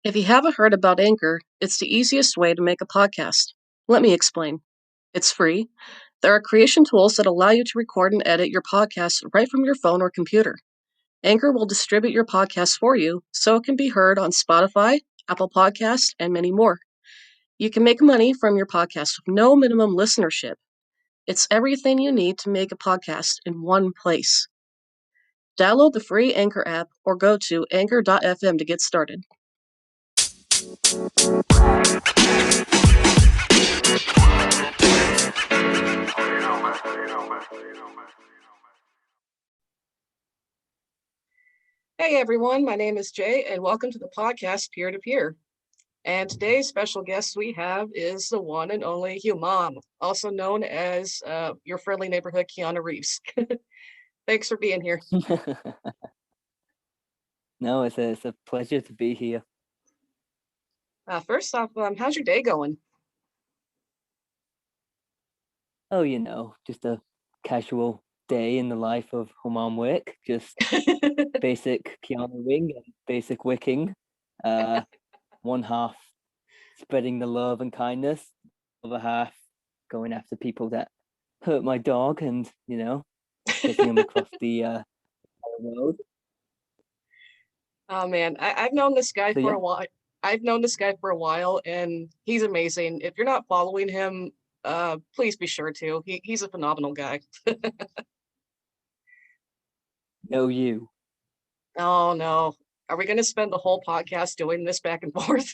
If you haven't heard about Anchor, it's the easiest way to make a podcast. Let me explain. It's free. There are creation tools that allow you to record and edit your podcast right from your phone or computer. Anchor will distribute your podcast for you so it can be heard on Spotify, Apple Podcasts, and many more. You can make money from your podcast with no minimum listenership. It's everything you need to make a podcast in one place. Download the free Anchor app or go to anchor.fm to get started. Hey everyone, my name is Jay, and welcome to the podcast Peer2Peer. And today's special guest we have is the one and only Humaam, also known as your friendly neighborhood Keanu Reeves. Thanks for being here. No, it's a pleasure to be here. First off, how's your day going? Oh, just a casual day in the life of Humaam Wick, just basic Keanu Wing and basic wicking. One half spreading the love and kindness, other half going after people that hurt my dog and, chasing them across the road. Oh man, I've known this guy So, for yeah. a while. I've known this guy for a while, and he's amazing. If you're not following him, please be sure to. He's a phenomenal guy. Know you. Oh no, are we going to spend the whole podcast doing this back and forth?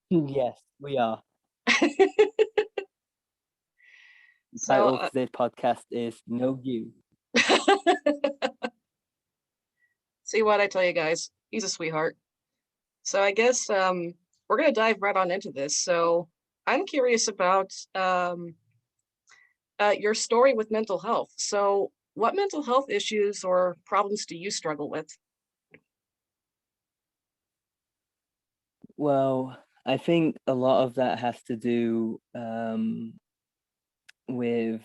Yes, we are. The So, title of this podcast is Know You. see what I tell you guys, he's a sweetheart. So I guess we're going to dive right on into this. So I'm curious about your story with mental health. So what mental health issues or problems do you struggle with? Well, I think a lot of that has to do with,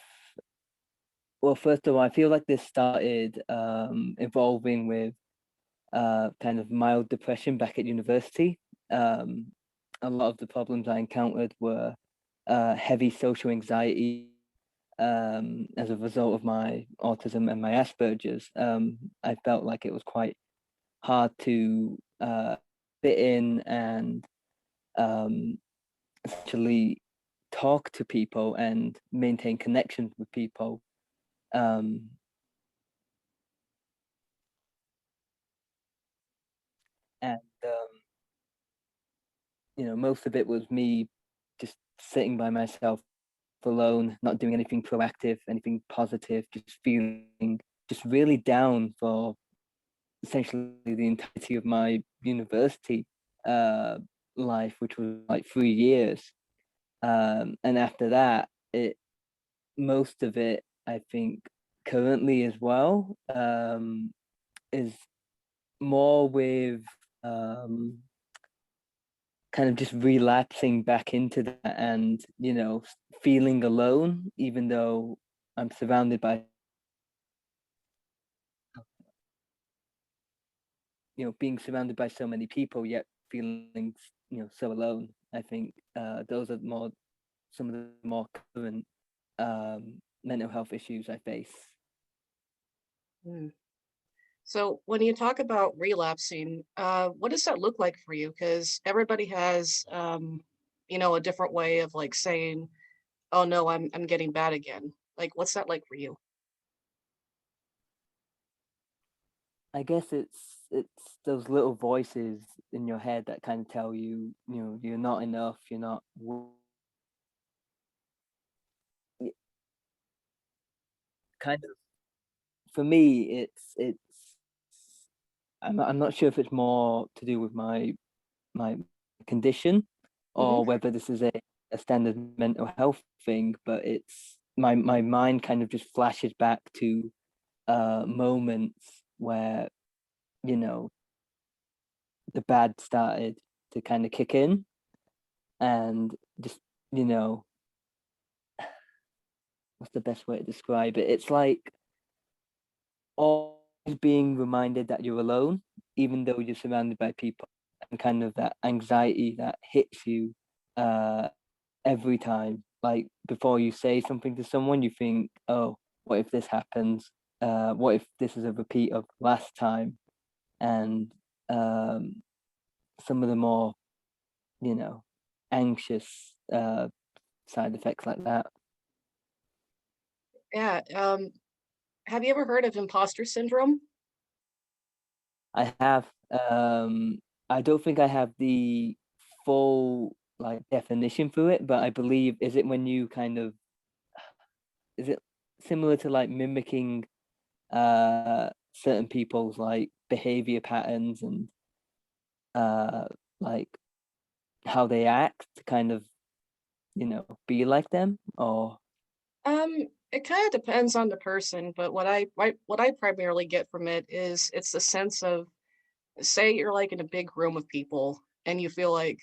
well, first of all, I feel like this started evolving with kind of mild depression back at university. A lot of the problems I encountered were heavy social anxiety as a result of my autism and my Asperger's. I felt like it was quite hard to fit in and essentially talk to people and maintain connections with people. Um, and most of it was me just sitting by myself alone, not doing anything proactive, anything positive, just feeling just really down for essentially the entirety of my university life, which was like 3 years. And after that, most of it, I think, currently as well, is more with kind of just relapsing back into that and, feeling alone, even though I'm surrounded by, being surrounded by so many people, yet feeling, so alone. I think those are some of the more current mental health issues I face. Hmm. So when you talk about relapsing, what does that look like for you? Because everybody has, a different way of like saying, "Oh no, I'm getting bad again." Like, what's that like for you? I guess it's those little voices in your head that kind of tell you, you're not enough, you're not kind of. For me, I'm not sure if it's more to do with my condition Hmm. or whether this is a standard mental health thing, but it's my mind kind of just flashes back to moments where, you know, the bad started to kind of kick in and just, you know, what's the best way to describe it? It's like always being reminded that you're alone, even though you're surrounded by people. and kind of that anxiety that hits you uh, every time. Like before you say something to someone, you think, "Oh, what if this happens? What if this is a repeat of last time?" And um, some of the more, you know, anxious side effects like that. Yeah. Have you ever heard of imposter syndrome? I have. I don't think I have the full like definition for it, but I believe is it when you kind of is it similar to like mimicking certain people's like behavior patterns and uh like how they act to kind of, be like them or It kind of depends on the person, but what I primarily get from it is it's the sense of, say you're like in a big room of people and you feel like,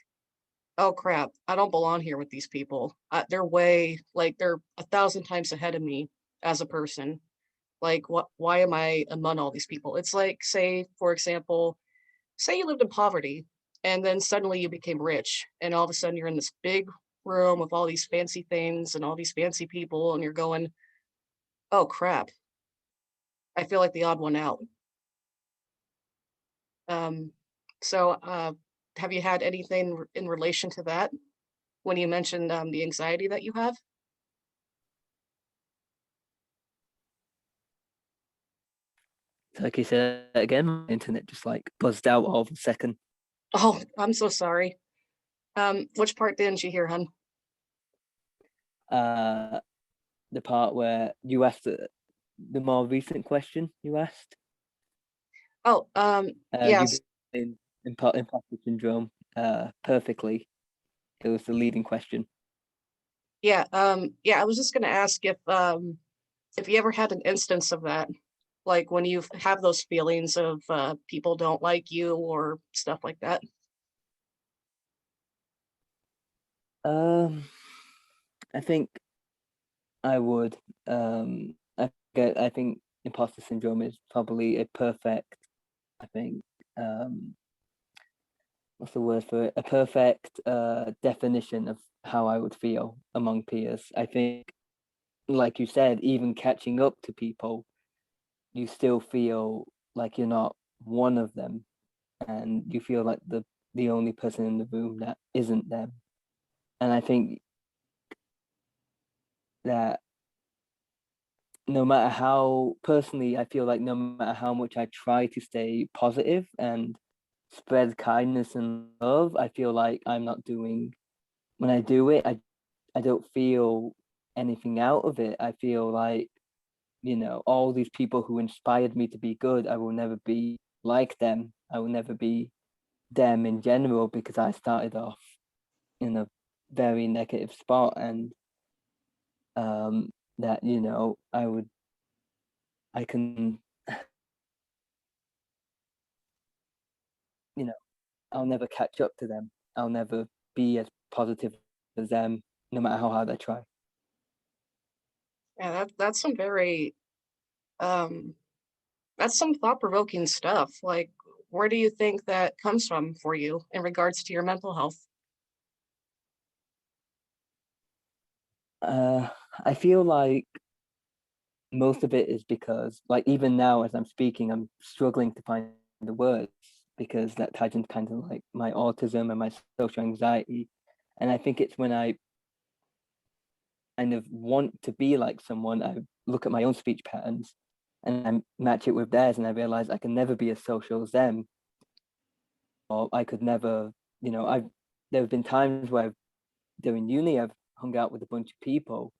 oh crap, I don't belong here with these people. They're way like they're 1,000 times ahead of me as a person. Like what? Why am I among all these people? It's like, say, for example, say you lived in poverty and then suddenly you became rich, and all of a sudden you're in this big room with all these fancy things and all these fancy people, and you're going, oh crap, I feel like the odd one out. Um, so, have you had anything in relation to that when you mentioned the anxiety that you have? so like you said again, my internet just like buzzed out all of a second. Oh, I'm so sorry. Which part didn't you hear, hun? Uh the part where you asked the more recent question you asked. Oh, You yes, in imposter syndrome perfectly. It was the leading question. yeah, yeah. I was just gonna ask if you ever had an instance of that, like when you have those feelings of people don't like you or stuff like that. Um, I think I would. I think imposter syndrome is probably a perfect. I think what's the word for it? A perfect definition of how I would feel among peers. I think, like you said, even catching up to people, you still feel like you're not one of them, and you feel like the only person in the room that isn't them. And I think that no matter how personally I feel like no matter how much I try to stay positive and spread kindness and love, I feel like I'm not doing when I do it, I don't feel anything out of it. I feel like, all these people who inspired me to be good, I will never be like them. I will never be them in general because I started off in a very negative spot and that, I can, you know, I'll never catch up to them. I'll never be as positive as them, no matter how hard I try. Yeah, that's some very um, that's some thought provoking stuff. Like, where do you think that comes from for you in regards to your mental health? Uh, I feel like most of it is because, like, even now as I'm speaking, I'm struggling to find the words because that ties into kind of like my autism and my social anxiety. And I think it's when I kind of want to be like someone, I look at my own speech patterns and I match it with theirs, and I realize I can never be as social as them, or I could never, I've there have been times where during uni I've hung out with a bunch of people,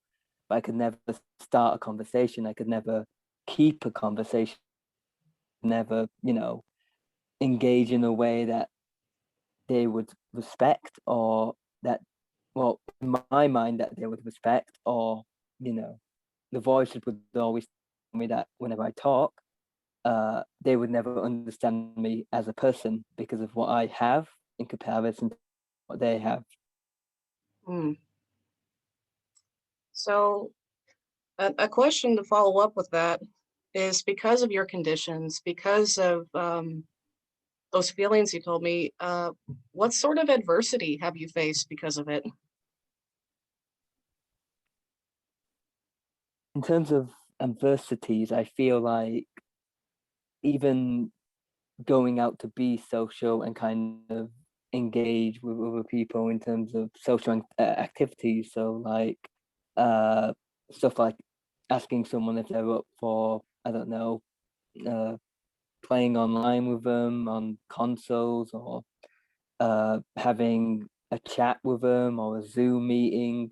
but I could never start a conversation. I could never keep a conversation, never, engage in a way that they would respect or that, well, in my mind, that they would respect or, you know, the voices would always tell me that whenever I talk, they would never understand me as a person because of what I have in comparison to what they have. Hmm. So, a question to follow up with that is because of your conditions, because of those feelings you told me, what sort of adversity have you faced because of it? In terms of adversities, I feel like even going out to be social and kind of engage with other people in terms of social activities. So like uh, stuff like asking someone if they're up for, I don't know, uh, playing online with them on consoles, or having a chat with them, or a Zoom meeting,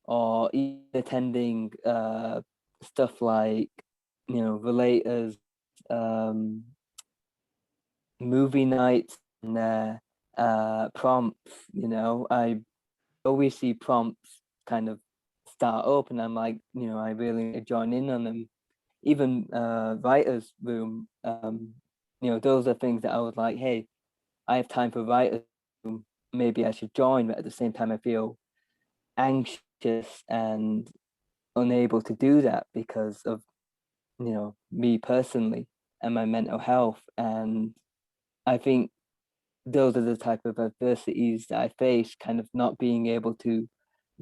or even attending stuff like, relators, um, movie nights, and prompts. I always see prompts kind of start up, and I'm like, I really join in on them. Even writers room, those are things that I was like, hey, I have time for writers room, maybe I should join. But at the same time, I feel anxious and unable to do that because of, me personally and my mental health. And I think those are the type of adversities that I face, kind of not being able to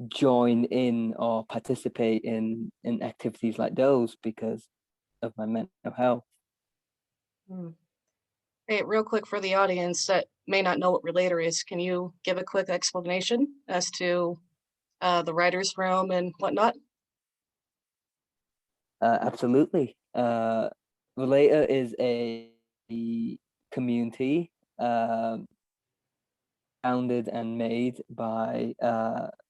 join in or participate in activities like those because of my mental health. Hmm. Hey, real quick for the audience that may not know what Relator is, can you give a quick explanation as to the writer's room and whatnot? Absolutely. Relator is a community founded and made by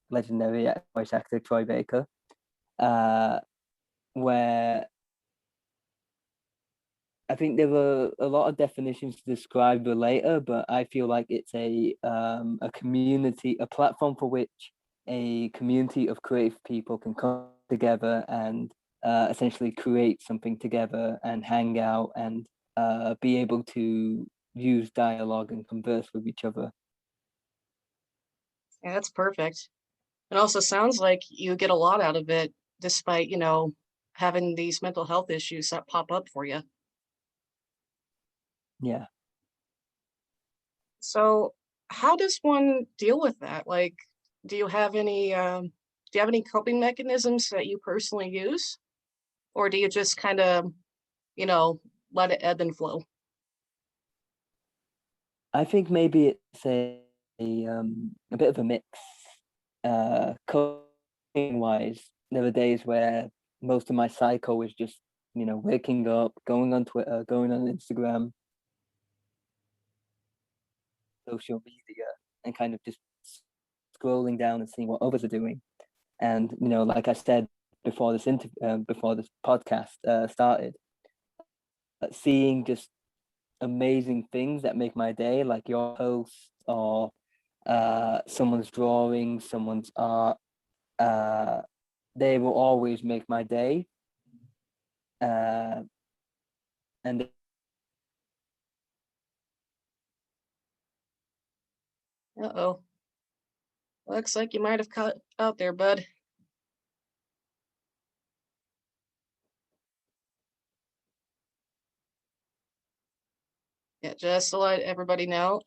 legendary voice actor Troy Baker, uh, where I think there were a lot of definitions to describe Relator, but I feel like it's a community, a platform for which a community of creative people can come together and essentially create something together and hang out and be able to use dialogue and converse with each other. Yeah, that's perfect. It also sounds like you get a lot out of it despite, having these mental health issues that pop up for you. Yeah. So, how does one deal with that? Like, do you have any do you have any coping mechanisms that you personally use, or do you just kind of, you know, let it ebb and flow? I think maybe it's a bit of a mix. Coding wise, there are days where most of my cycle is just, waking up, going on Twitter, going on Instagram, social media, and kind of just scrolling down and seeing what others are doing. And like I said before this podcast started, seeing just amazing things that make my day, like your posts or someone's drawing, someone's art. Uh, they will always make my day. Uh, and Uh-oh. Looks like you might have cut out there, bud. Yeah, just to let everybody know,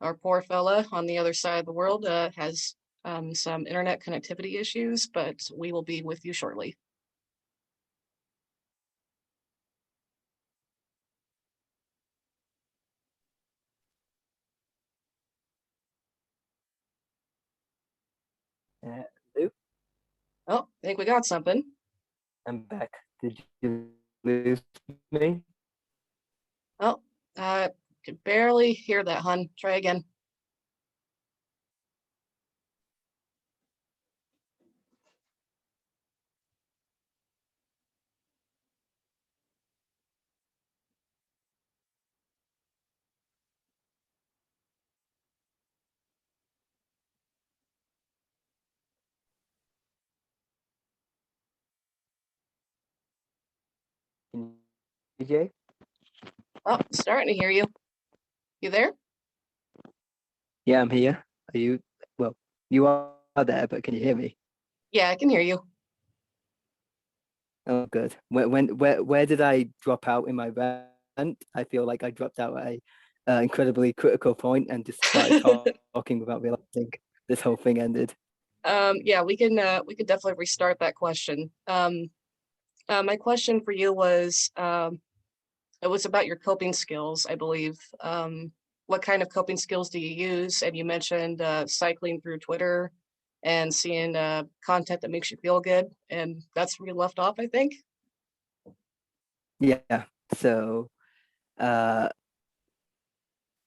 our poor fella on the other side of the world has some internet connectivity issues, but we will be with you shortly. Luke, Oh, I think we got something. I'm back. Did you lose me? Oh, could barely hear that, hun. Try again. DJ? Oh, starting to hear you. You there? Yeah, I'm here. Are you? Well, you are there, but can you hear me? Yeah, I can hear you. Oh, good. Where did I drop out in my rant? I feel like I dropped out at a incredibly critical point and just started talking without realizing this whole thing ended. Yeah, we can definitely restart that question. My question for you was it was about your coping skills, I believe. What kind of coping skills do you use? And you mentioned cycling through Twitter and seeing content that makes you feel good, and that's where you left off, I think. Yeah. So uh,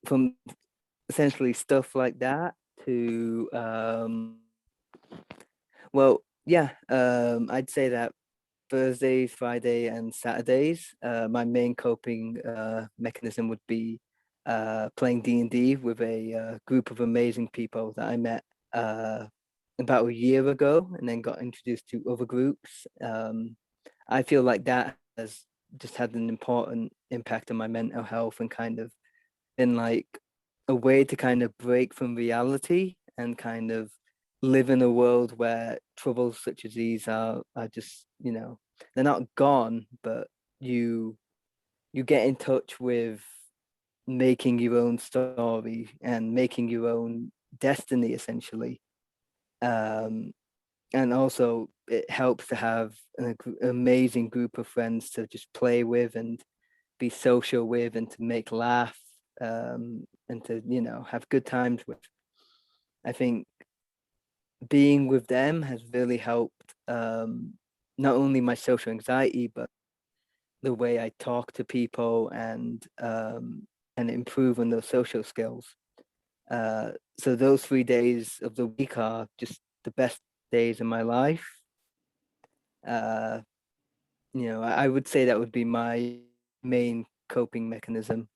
from essentially stuff like that to well, yeah, I'd say that Thursdays, Friday, and Saturdays, my main coping mechanism would be playing D&D with a group of amazing people that I met uh, about a year ago, and then got introduced to other groups. I feel like that has just had an important impact on my mental health and kind of been like a way to kind of break from reality and kind of live in a world where troubles such as these are just, they're not gone, but you get in touch with making your own story and making your own destiny essentially. um and also it helps to have an amazing group of friends to just play with and be social with and to make laugh, and to have good times with. I think being with them has really helped, not only my social anxiety but the way I talk to people and improve on those social skills. So those 3 days of the week are just the best days of my life. uh, I would say that would be my main coping mechanism.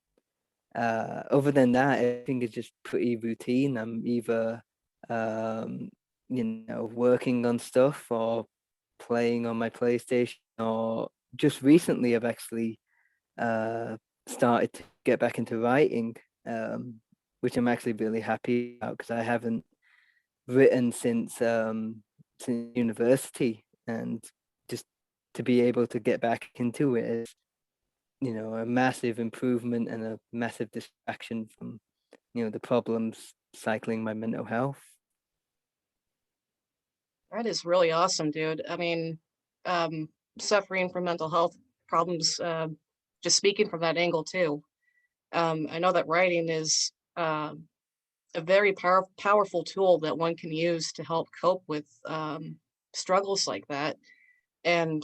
Other than that, everything is just pretty routine. I'm either, um, working on stuff or playing on my PlayStation, or just recently I've actually uh, started to get back into writing, which I'm actually really happy about because I haven't written since university, and just to be able to get back into it is, a massive improvement and a massive distraction from, the problems cycling my mental health. That is really awesome, dude. I mean, um, suffering from mental health problems, just speaking from that angle too. I know that writing is a very powerful tool that one can use to help cope with struggles like that. And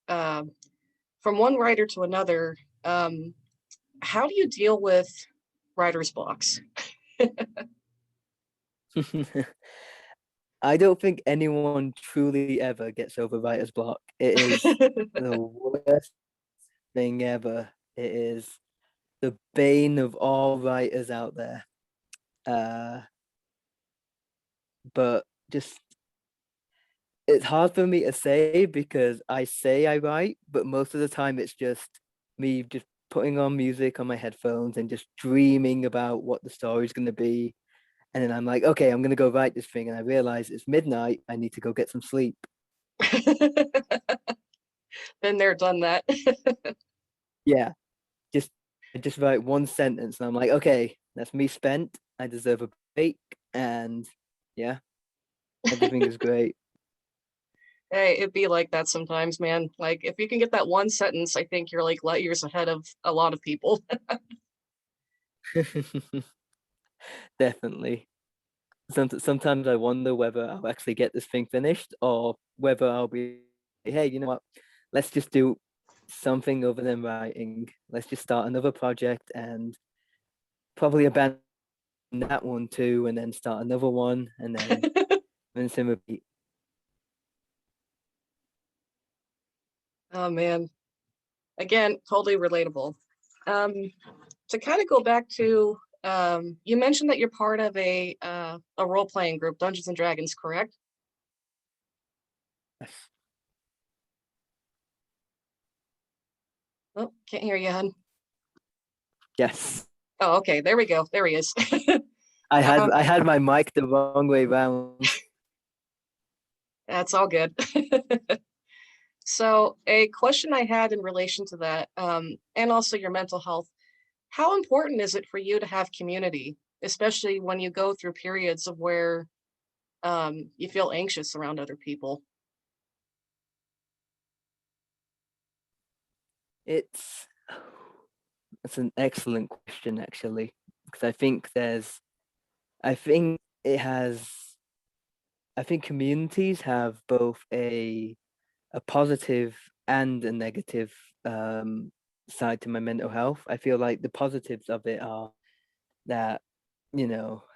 uh, from one writer to another, how do you deal with writer's blocks? I don't think anyone truly ever gets over writer's block. It is the worst thing ever. It is the bane of all writers out there. Uh, but just it's hard for me to say because I say I write, but most of the time it's just me just putting on music on my headphones and just dreaming about what the story's going to be. And then I'm like, okay, I'm going to go write this thing. And I realize it's midnight. I need to go get some sleep. Been there, done that. Yeah, just I just write one sentence and I'm like, okay, that's me spent. I deserve a break. And yeah, everything is great. Hey, it'd be like that sometimes, man. Like if you can get that one sentence, I think you're like light years ahead of a lot of people. Definitely. Sometimes I wonder whether I'll actually get this thing finished or whether I'll be, hey, you know what? Let's just do something other than writing. Let's just start another project and probably abandon that one too, and then start another one, and then rinse and repeat. Oh man. Again, totally relatable. Um, to kind of go back to you mentioned that you're part of a role playing group, Dungeons and Dragons, correct? Yes. Oh, can't hear you, hun. Yes. Oh, okay, there we go. There he is. I had um, I had my mic the wrong way round. that's all good. So, a question I had in relation to that, and also your mental health, how important is it for you to have community, especially when you go through periods of where you feel anxious around other people? It's it's an excellent question actually, because I think it has I think communities have both a positive and a negative um side to my mental health. I feel like the positives of it are that,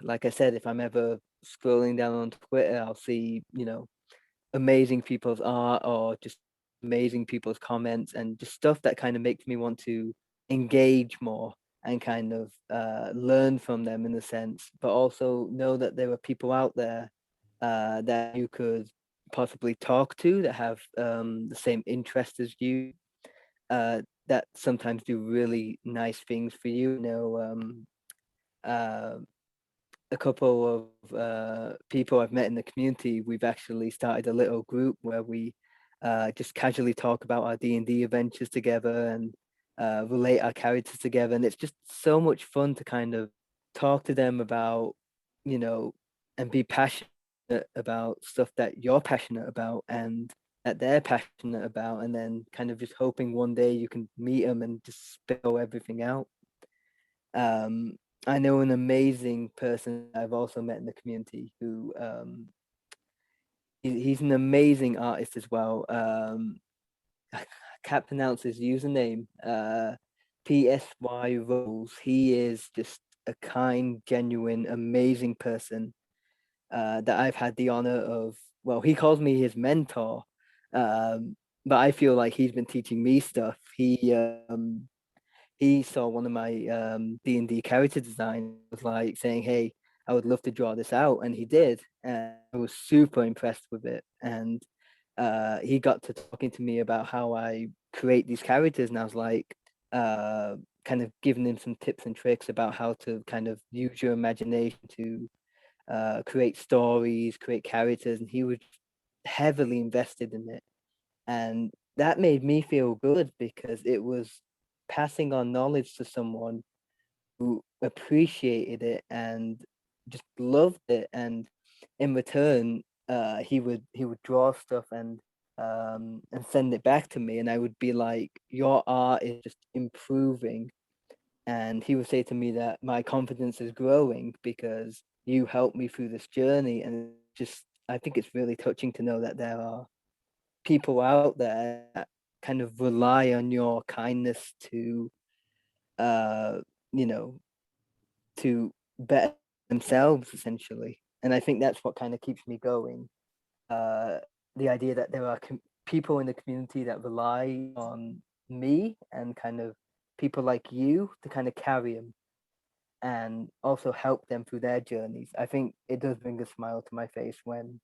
like I said, if I'm ever scrolling down on Twitter, I'll see, amazing people's art or just amazing people's comments and just stuff that kind of makes me want to engage more and kind of learn from them in a sense, but also know that there are people out there that you could possibly talk to that have the same interests as you, that sometimes do really nice things for you. Uh, a couple of people I've met in the community, we've actually started a little group where we just casually talk about our D&D adventures together and relate our characters together. And it's just so much fun to kind of talk to them about, you know, and be passionate about stuff that you're passionate about and that they're passionate about. And then kind of just hoping one day you can meet them and just spill everything out. Um, I know an amazing person I've also met in the community who he's an amazing artist as well. I can't pronounce his username. PSY Rose. He is just a kind, genuine, amazing person that I've had the honor of. Well, he calls me his mentor, um, but I feel like he's been teaching me stuff. He saw one of my D&D character design, was like saying, "Hey, I would love to draw this out," and he did, and I was super impressed with it. And he got to talking to me about how I create these characters, and I was like, uh, kind of giving him some tips and tricks about how to kind of use your imagination to create stories, create characters, and he was heavily invested in it. And that made me feel good because it was passing on knowledge to someone who appreciated it and just loved it. And in return, he would draw stuff and send it back to me, and I would be like, "Your art is just improving." And he would say to me that my confidence is growing because you helped me through this journey. And just, I think it's really touching to know that there are people out there that kind of rely on your kindness to uh you know to better themselves essentially. And I think that's what kind of keeps me going, uh the idea that there are people in the community that rely on me and kind of people like you to kind of carry them and also help them through their journeys. I think it does bring a smile to my face when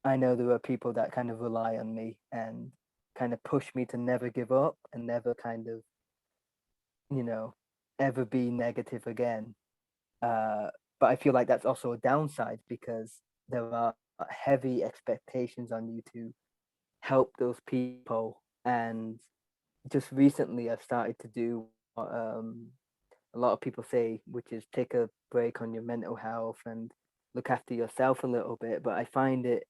I know there are people that kind of rely on me and kind of push me to never give up and never kind of, you know, ever be negative again. Uh, but I feel like that's also a downside because there are heavy expectations on you to help those people. And just recently, I've started to do what a lot of people say, which is take a break on your mental health and look after yourself a little bit. But I find it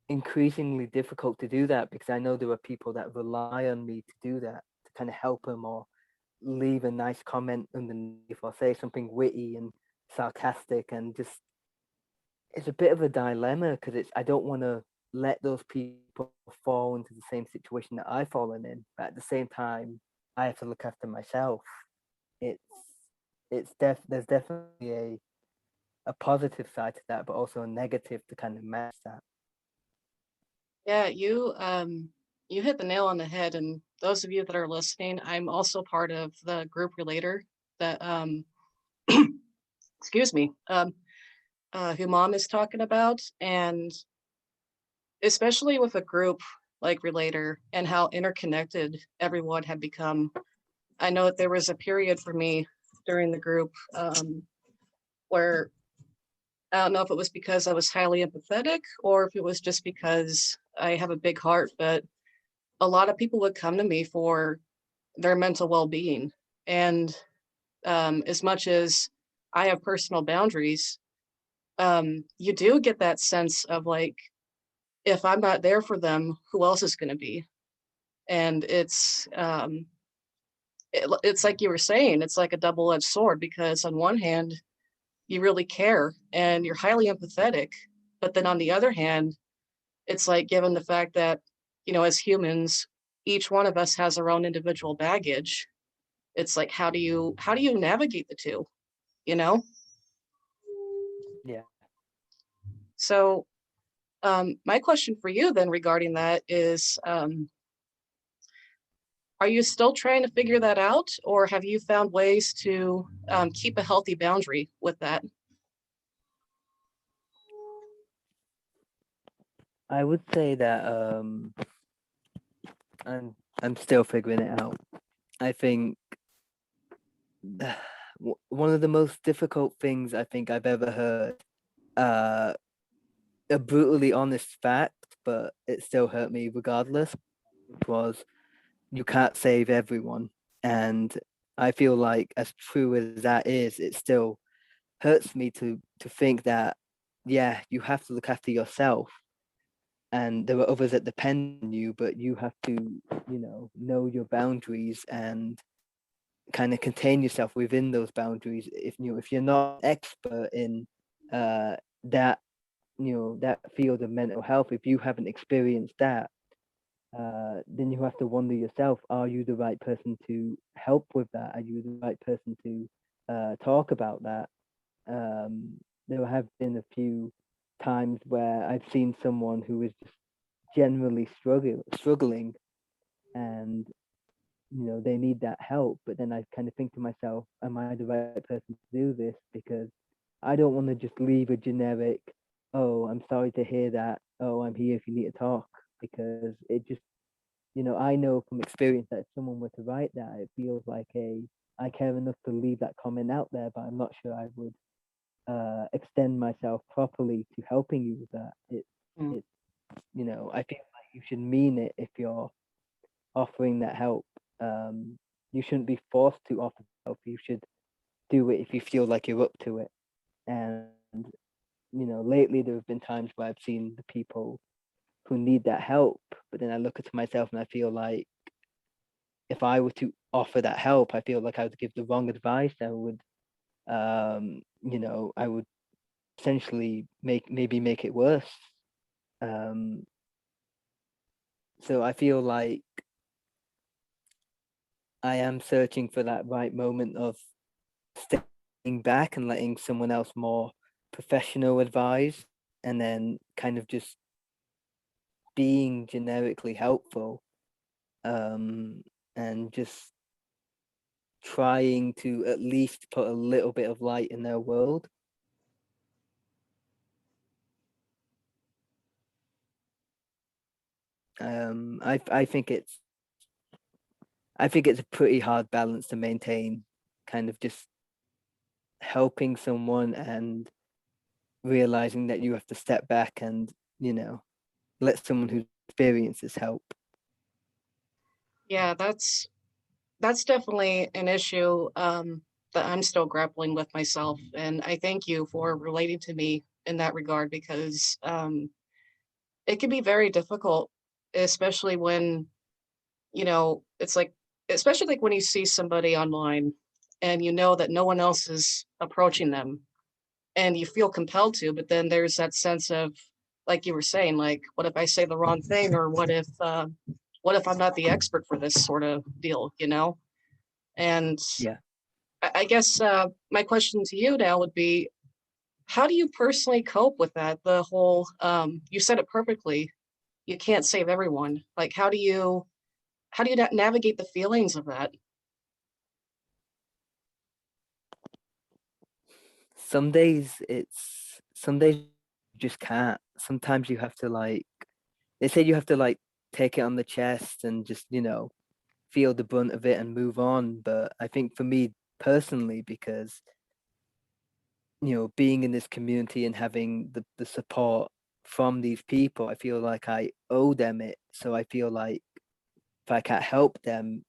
increasingly difficult to do that because I know there are people that rely on me to do that, to kind of help them or leave a nice comment underneath or say something witty and sarcastic. And just, it's a bit of a dilemma because it's, I don't want to let those people fall into the same situation that I've fallen in, but at the same time I have to look after myself. It's there's definitely a positive side to that, but also a negative to kind of match that. Yeah, you hit the nail on the head. And those of you that are listening, I'm also part of the group relator that excuse me, Humaam is talking about. And especially with a group like Relator and how interconnected everyone had become. I know that there was a period for me during the group where I don't know if it was because I was highly empathetic or if it was just because I have a big heart, but a lot of people would come to me for their mental well-being. And as much as I have personal boundaries, you do get that sense of like, if I'm not there for them, who else is going to be? And it's like you were saying, it's like a double-edged sword because on one hand, you really care and you're highly empathetic, but then on the other hand, it's like given the fact that, as humans, each one of us has our own individual baggage. It's like how do you navigate the two, you know? Yeah. So, my question for you then regarding that is, are you still trying to figure that out, or have you found ways to keep a healthy boundary with that? I would say that I'm still figuring it out. I think one of the most difficult things I think I've ever heard, uh, a brutally honest fact, but it still hurt me regardless, which was you can't save everyone. And I feel like as true as that is, it still hurts me to think that, yeah, you have to look after yourself and there are others that depend on you, but you have to, know your boundaries and kind of contain yourself within those boundaries. If you're not an expert in that that field of mental health, if you haven't experienced that, then you have to wonder yourself: are you the right person to help with that? Are you the right person to talk about that? There have been a few times where I've seen someone who is just generally struggling, and they need that help. But then I kind of think to myself, am I the right person to do this? Because I don't want to just leave a generic, oh, I'm sorry to hear that, oh, I'm here if you need to talk, because it just, I know from experience that if someone were to write that, it feels like I care enough to leave that comment out there, but I'm not sure I would extend myself properly to helping you with that. Mm. It I feel like you should mean it if you're offering that help. You shouldn't be forced to offer help. You should do it if you feel like you're up to it. And lately there have been times where I've seen the people who need that help, but then I look at myself and I feel like if I were to offer that help, I feel like I would give the wrong advice. I would essentially make it worse. Um, so I feel like I am searching for that right moment of stepping back and letting someone else more professional advise, and then kind of just being generically helpful, um, and just trying to at least put a little bit of light in their world. I think it's a pretty hard balance to maintain, kind of just helping someone and realizing that you have to step back and let someone who experiences help. Yeah, that's definitely an issue that I'm still grappling with myself, and I thank you for relating to me in that regard because it can be very difficult, especially when it's like, especially like when you see somebody online and you know that no one else is approaching them and you feel compelled to, but then there's that sense of, like you were saying, like, what if I say the wrong thing, or what if I'm not the expert for this sort of deal? And Yeah. I guess my question to you now would be, how do you personally cope with that? The whole, you said it perfectly. You can't save everyone. Like, how do you navigate the feelings of that? Some days you just can't. Sometimes you have to they say you have to take it on the chest and just feel the brunt of it and move on. But I think for me personally, because being in this community and having the support from these people, I feel like I owe them it. So I feel like if I can't help them,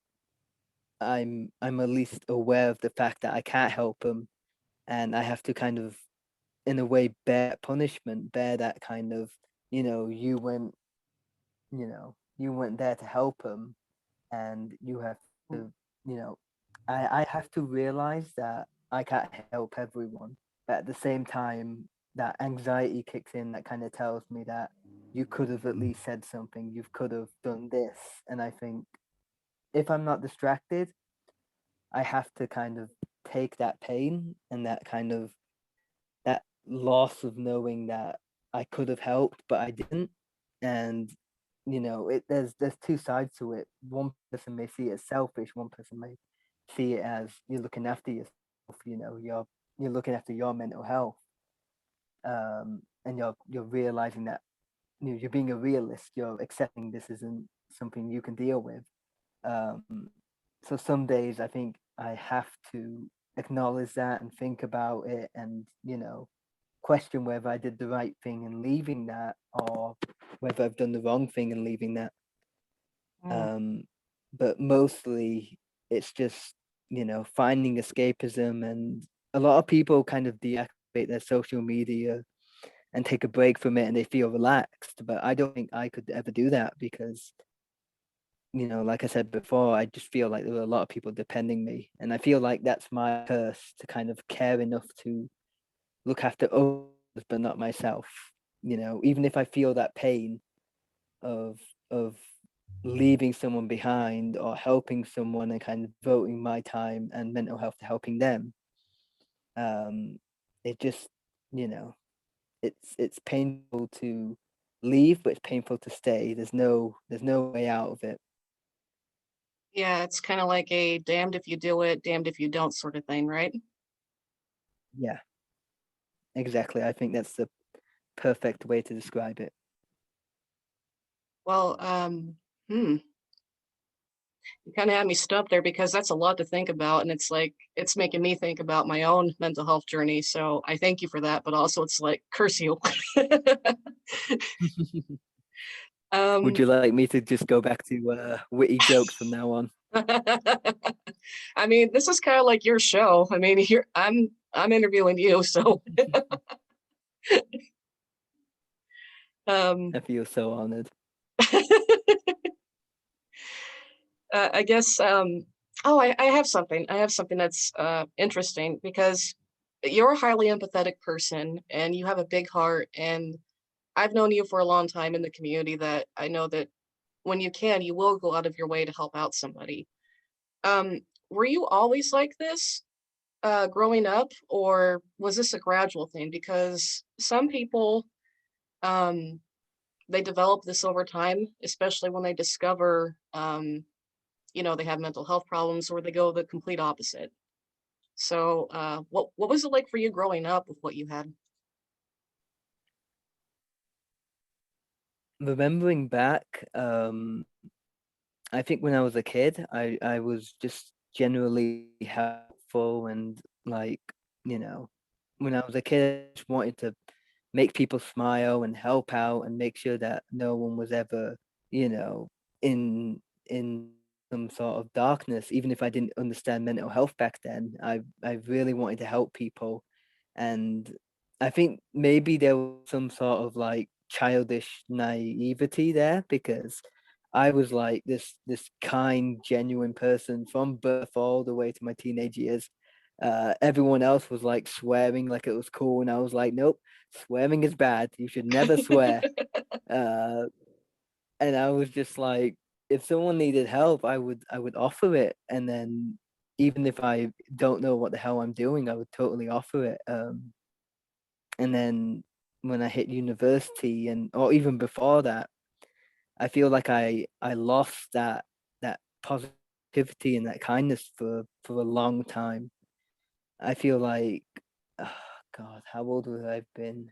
I'm at least aware of the fact that I can't help them, and I have to kind of, in a way, bear punishment, bear that kind of, you went there to help them, and you have to, you know, I have to realize that I can't help everyone, but at the same time, that anxiety kicks in that kind of tells me that you could have at least said something, you could have done this, and I think if I'm not distracted, I have to kind of take that pain and that kind of that loss of knowing that I could have helped but I didn't. And there's two sides to it. One person may see it as selfish, one person may see it as you're looking after yourself, you're looking after your mental health. And you're realizing that you're being a realist, you're accepting this isn't something you can deal with. um, so some days I think I have to acknowledge that and think about it, and question whether I did the right thing in leaving that, or whether I've done the wrong thing in leaving that. Mm. um, but mostly it's just finding escapism, and a lot of people kind of deactivate their social media and take a break from it and they feel relaxed, but I don't think I could ever do that because like I said before, I just feel like there were a lot of people depending me, and I feel like that's my curse, to kind of care enough to look after others but not myself. Even if I feel that pain of of leaving someone behind or helping someone and kind of devoting my time and mental health to helping them, it just you know it's painful to leave, but it's painful to stay. There's no way out of it. Yeah, it's kind of like a damned if you do it, damned if you don't sort of thing, right? Yeah, exactly. I think that's the perfect way to describe it. Well, you kind of had me stumped there because that's a lot to think about, and it's like it's making me think about my own mental health journey. So I thank you for that, but also it's like curse you. Would um, you like me to just go back to witty jokes from now on? I mean, this is kind of like your show. I mean, here I'm interviewing you, so um, I feel so honored. I guess. Oh, I have something. I have something that's interesting because you're a highly empathetic person and you have a big heart. And I've known you for a long time in the community that I know that when you can, you will go out of your way to help out somebody. Um, were you always like this growing up, or was this a gradual thing? Because some people, um, they develop this over time, especially when they discover they have mental health problems or they go the complete opposite. So, what was it like for you growing up with what you had? Remembering back, I think when I was a kid, I was just generally helpful, and like, you know, when I was a kid, I just wanted to make people smile and help out and make sure that no one was ever, you know, in some sort of darkness. Even if I didn't understand mental health back then, I really wanted to help people. And I think maybe there was some sort of like childish naivety there, because I was like this kind, genuine person from birth all the way to my teenage years. Everyone else was like swearing like it was cool, and I was like, nope, swearing is bad. You should never swear. Uh, and I was just like, if someone needed help, I would offer it, and then even if I don't know what the hell I'm doing, I would totally offer it. And then when I hit university, and or even before that, I feel like I lost that positivity and that kindness for a long time. I feel like, oh God, how old would I have been?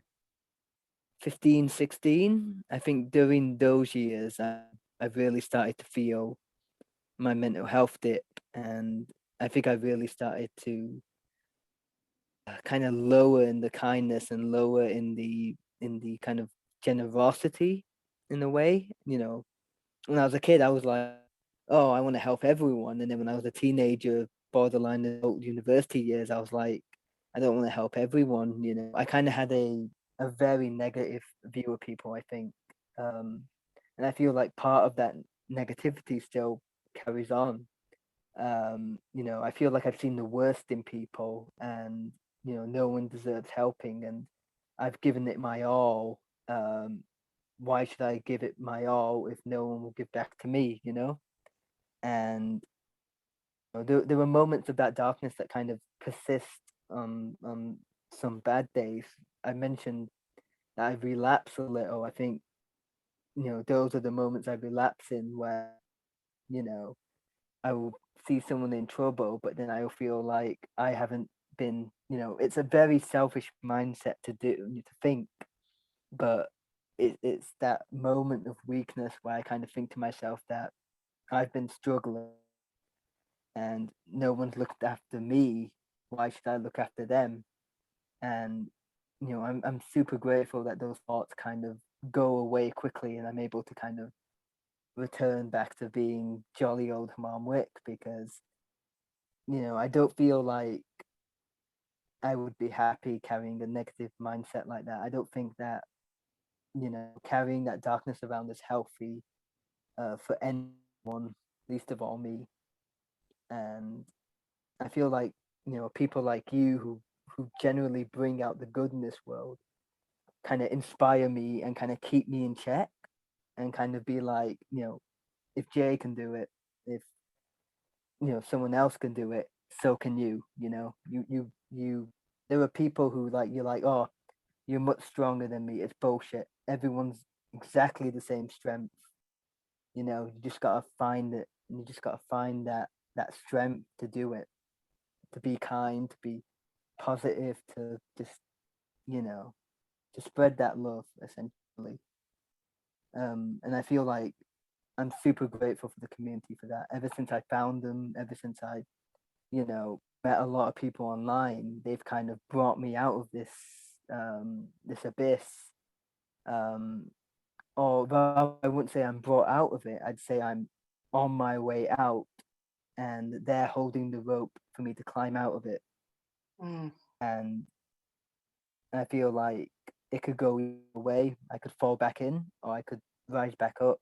15, 16. I think during those years, I really started to feel my mental health dip, and I think I really started to kind of lower in the kindness and lower in the kind of generosity in a way. When I was a kid, I was like oh, I want to help everyone. And then when I was a teenager, borderline adult university years, I was like, I don't want to help everyone. I kind of had a very negative view of people, I think. And I feel like part of that negativity still carries on. I feel like I've seen the worst in people, and no one deserves helping, and I've given it my all. Why should I give it my all if no one will give back to me? And there were moments of that darkness that kind of persist on some bad days. I mentioned that I relapse a little. I think those are the moments I relapse in where you know I will see someone in trouble, but then I'll feel like I haven't been. It's a very selfish mindset to think, but it's that moment of weakness where I kind of think to myself that I've been struggling and no one's looked after me. Why should I look after them? And I'm super grateful that those thoughts kind of go away quickly, and I'm able to kind of return back to being jolly old Humaam Wick, because I don't feel like I would be happy carrying a negative mindset like that. I don't think that carrying that darkness around is healthy for anyone, least of all me. And I feel like people like you who generally bring out the good in this world kind of inspire me and kind of keep me in check, and kind of be like, if Jay can do it, if someone else can do it, so can you. You there are people who like, you're like, oh, you're much stronger than me. It's bullshit. Everyone's exactly the same strength. You just gotta find it, and you just gotta find that strength to do it, to be kind, to be positive, to just you know to spread that love, essentially. And I feel like I'm super grateful for the community for that. Ever since I found them, ever since I met a lot of people online, they've kind of brought me out of this abyss. um or rather, I wouldn't say I'm brought out of it, I'd say I'm on my way out, and they're holding the rope for me to climb out of it. Mm. And I feel like it could go either way. I could fall back in, or I could rise back up.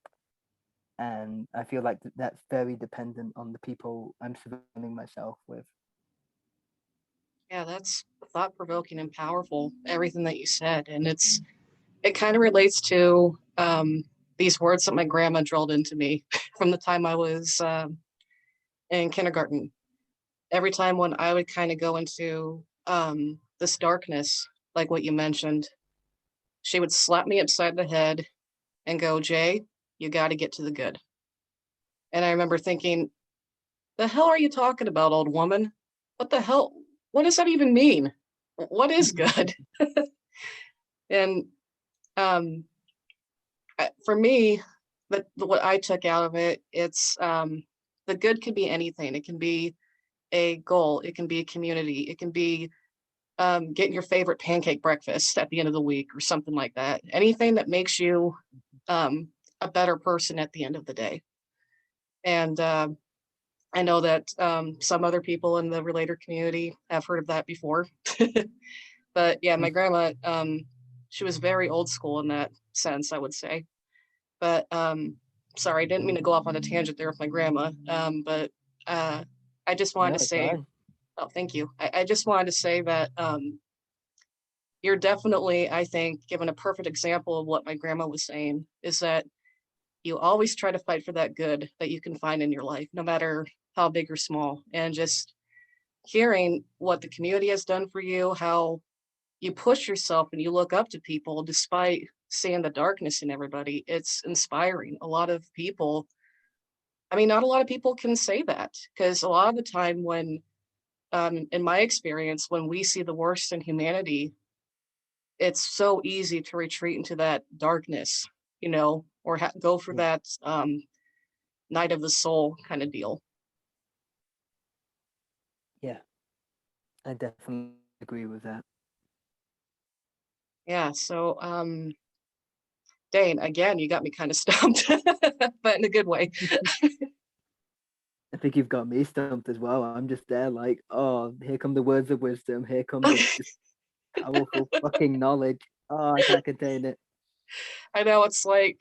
And I feel like that's very dependent on the people I'm surrounding myself with. Yeah, that's thought provoking and powerful, everything that you said. And it kind of relates to these words that my grandma drilled into me from the time I was in kindergarten. Every time when I would kind of go into this darkness, like what you mentioned, she would slap me upside the head and go, Jay, you got to get to the good. And I remember thinking, the hell are you talking about, old woman? What the hell? What does that even mean? What is good? And um, for me, what I took out of it, it's the good can be anything. It can be a goal. It can be a community. It can be getting your favorite pancake breakfast at the end of the week or something like that. Anything that makes you um, a better person at the end of the day. And I know that some other people in the relator community have heard of that before. But yeah, my grandma, she was very old school in that sense, I would say. But sorry, I didn't mean to go off on a tangent there with my grandma. But uh, I just wanted No, to it's say, fine. oh, thank you. I just wanted to say that you're definitely, I think, given a perfect example of what my grandma was saying, is that you always try to fight for that good that you can find in your life, no matter how big or small. And just hearing what the community has done for you, how you push yourself and you look up to people despite seeing the darkness in everybody, it's inspiring. A lot of people, I mean, not a lot of people can say that, because a lot of the time when, in my experience, when we see the worst in humanity, it's so easy to retreat into that darkness, or go for Yeah, that night of the soul kind of deal. yeah, I definitely agree with that. Yeah. So, Dane, again, you got me kind of stumped, but in a good way. I think you've got me stumped as well. I'm just there like, oh, here come the words of wisdom. Here come the just powerful fucking knowledge. Oh, I can't contain it. I know it's like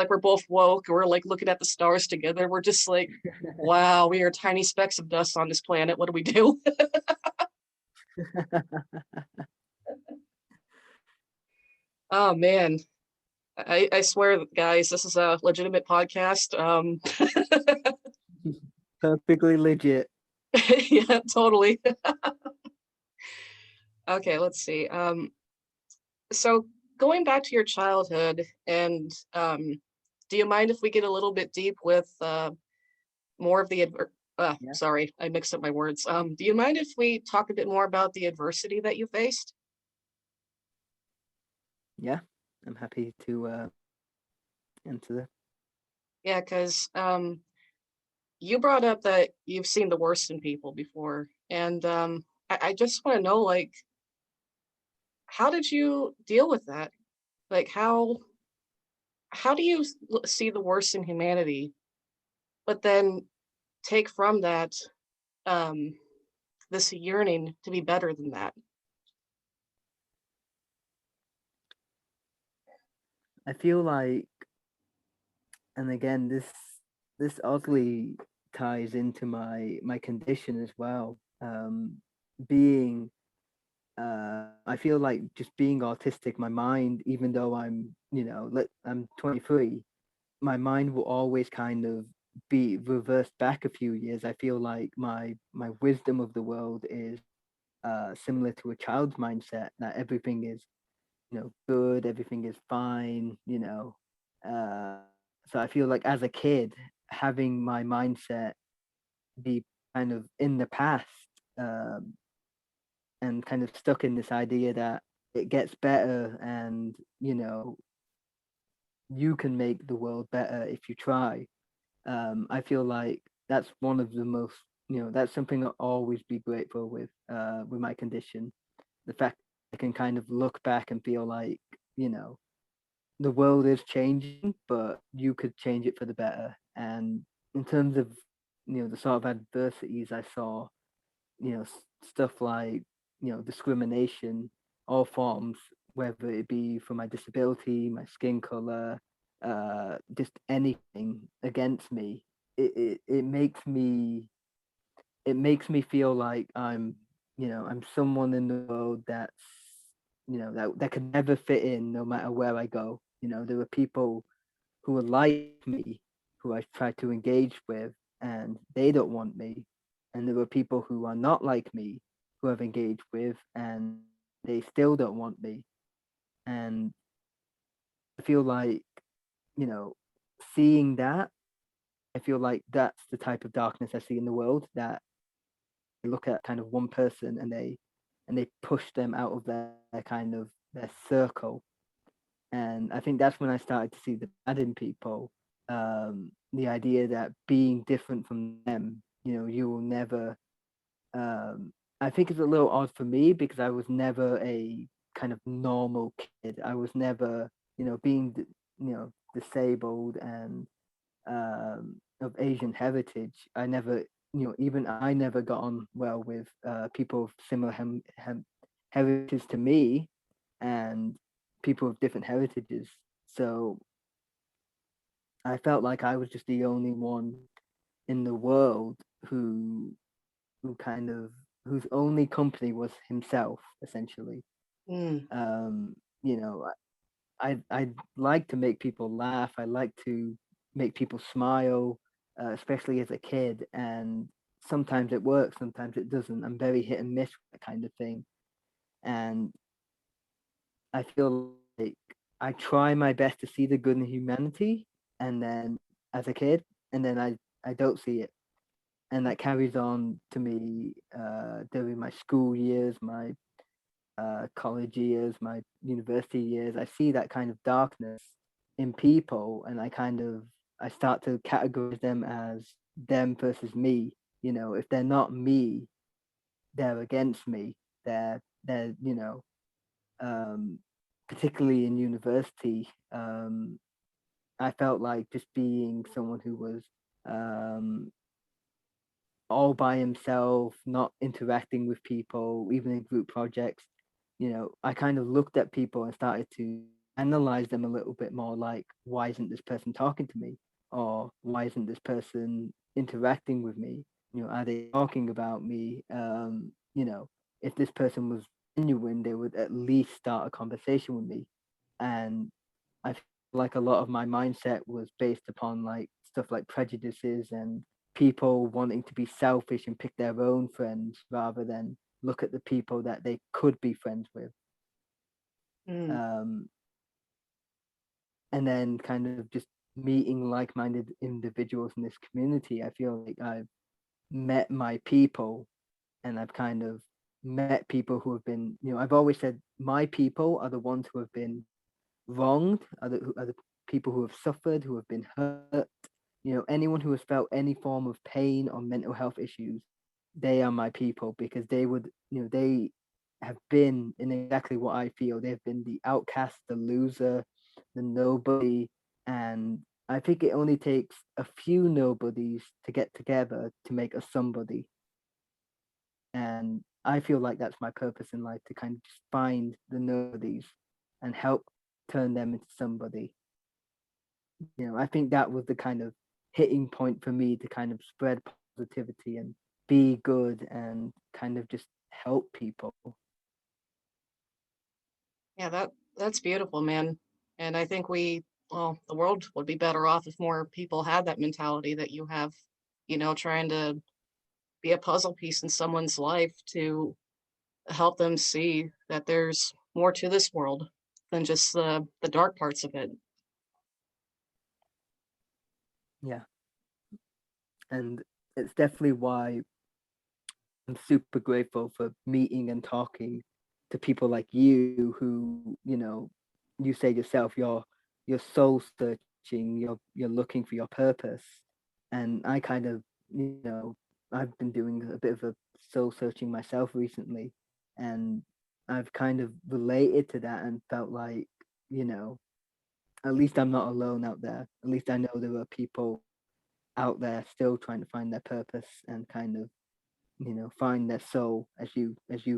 we're both woke. We're like looking at the stars together. We're just like, wow, we are tiny specks of dust on this planet. What do we do? Oh man, I swear, guys, this is a legitimate podcast. Perfectly legit. Yeah, totally. Okay, let's see. So going back to your childhood, and do you mind if we get a little bit deep with more of the Yeah. sorry, I mixed up my words. Do you mind if we talk a bit more about the adversity that you faced? Yeah. I'm happy to answer that. Yeah, because you brought up that you've seen the worst in people before, and I just want to know, like, how did you deal with that? Like, how do you see the worst in humanity, but then take from that um, this yearning to be better than that? I feel like, and again, this oddly ties into my condition as well. Being I feel like just being autistic, my mind, even though I'm 23, my mind will always kind of be reversed back a few years. I feel like my wisdom of the world is similar to a child's mindset, that everything is, good, everything is fine, uh so I feel like as a kid, having my mindset be kind of in the past, um and kind of stuck in this idea that it gets better, and you can make the world better if you try. I feel like that's one of the most, that's something I'll always be grateful with my condition. The fact I can kind of look back and feel like, you know, the world is changing, but you could change it for the better. And in terms of, the sort of adversities I saw, stuff like, discrimination, all forms, whether it be for my disability, my skin color, just anything against me, it makes me feel like I'm someone in the world that's, that can never fit in no matter where I go. There are people who are like me, who I try to engage with, and they don't want me. And there are people who are not like me, who I've engaged with, and they still don't want me. And I feel like, you know, seeing that, I feel like that's the type of darkness I see in the world, that they look at kind of one person, and they push them out of their kind of their circle. And I think that's when I started to see the bad in people. The idea that being different from them, you will never. I think it's a little odd for me because I was never a kind of normal kid. I was never, being, disabled and of Asian heritage. I never, even I never got on well with people of similar heritage to me, and people of different heritages. So I felt like I was just the only one in the world who who kind of whose only company was himself, essentially. Mm. Um, you know, I like to make people laugh. I like to make people smile, especially as a kid. And sometimes it works, sometimes it doesn't. I'm very hit and miss with that kind of thing. And I feel like I try my best to see the good in humanity, and then as a kid, and then I don't see it, and that carries on to me during my school years, my college years, my university years. I see that kind of darkness in people, and I start to categorize them as them versus me. If they're not me, they're against me. They're um, particularly in university. I felt like just being someone who was, um, all by himself, not interacting with people, even in group projects, I kind of looked at people and started to analyze them a little bit more, like, why isn't this person talking to me? Or why isn't this person interacting with me? Are they talking about me? If this person was genuine, they would at least start a conversation with me. And I feel like a lot of my mindset was based upon like stuff like prejudices and people wanting to be selfish and pick their own friends rather than look at the people that they could be friends with. Mm. Um, and then kind of just meeting like-minded individuals in this community. I feel like I've met my people, and I've kind of met people who have been, I've always said my people are the ones who have been wronged, are the people who have suffered, who have been hurt. Anyone who has felt any form of pain or mental health issues, they are my people, because they would, they have been in exactly what I feel. They've been the outcast, the loser, the nobody. And I think it only takes a few nobodies to get together to make a somebody. And I feel like that's my purpose in life, to kind of just find the nobodies and help turn them into somebody. I think that was the kind of hitting point for me to kind of spread positivity and be good and kind of just help people. Yeah, that's beautiful, man. And I think the world would be better off if more people had that mentality that you have, trying to be a puzzle piece in someone's life to help them see that there's more to this world than just the dark parts of it. Yeah. And it's definitely why I'm super grateful for meeting and talking to people like you who, you say yourself, you're soul searching, you're looking for your purpose. And I kind of, I've been doing a bit of a soul searching myself recently. And I've kind of related to that and felt like, you know, at least I'm not alone out there. At least I know there are people out there still trying to find their purpose and kind of, find their soul, as you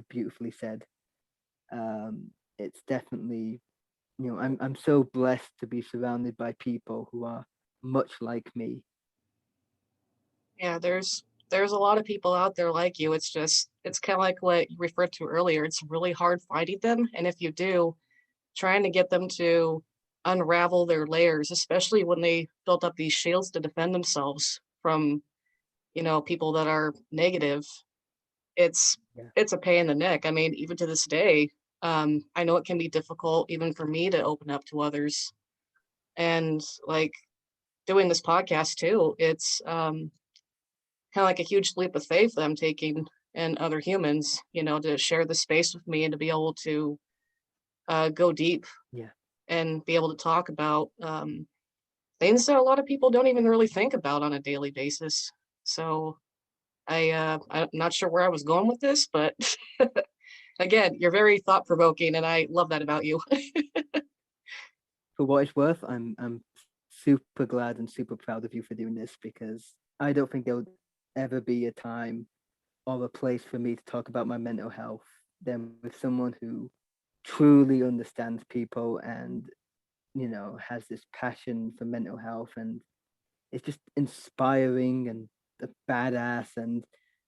beautifully said. It's definitely, I'm so blessed to be surrounded by people who are much like me. Yeah, there's a lot of people out there like you. It's kind of like what you referred to earlier. It's really hard finding them, and if you do, trying to get them to unravel their layers, especially when they built up these shields to defend themselves from, people that are negative. It's Yeah, it's a pain in the neck. I mean, even to this day, I know it can be difficult even for me to open up to others. And like doing this podcast too, it's kind of like a huge leap of faith that I'm taking in other humans, to share the space with me and to be able to go deep yeah, and be able to talk about things that a lot of people don't even really think about on a daily basis. So I'm not sure where I was going with this, but again, you're very thought provoking, and I love that about you. for what it's worth, I'm super glad and super proud of you for doing this, because I don't think there would ever be a time or a place for me to talk about my mental health than with someone who truly understands people and, has this passion for mental health, and it's just inspiring and a badass. And